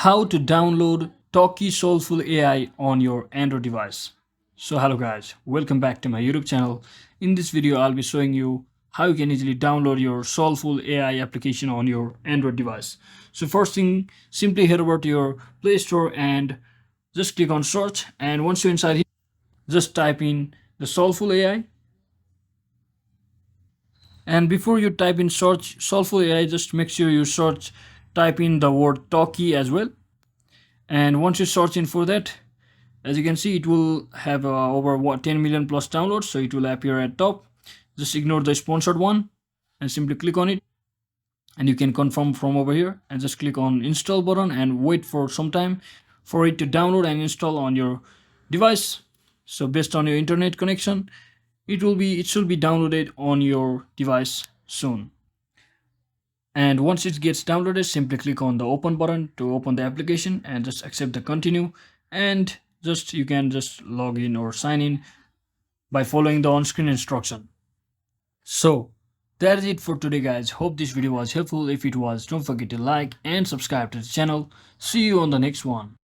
how to download Talkie Soulful AI on your Android device. So hello guys, welcome back to my YouTube channel. In this video I'll be showing you how you can easily download your Soulful AI application on your Android device. So first thing, simply head over to your Play Store and just click on search, and once you're inside here, just type in the Soulful AI. And before you type in search Soulful AI, just make sure you type in the word Talkie as well. And once you search in for that, as you can see, it will have over 10 million plus downloads, so it will appear at top. Just ignore the sponsored one and simply click on it, and you can confirm from over here and just click on install button and wait for some time for it to download and install on your device. So based on your internet connection, it should be downloaded on your device soon. And once it gets downloaded, simply click on the open button to open the application and just accept the continue, and you can just log in or sign in by following the on-screen instruction. So that's it for today guys. Hope this video was helpful. If it was, don't forget to like and subscribe to the channel. See you on the next one.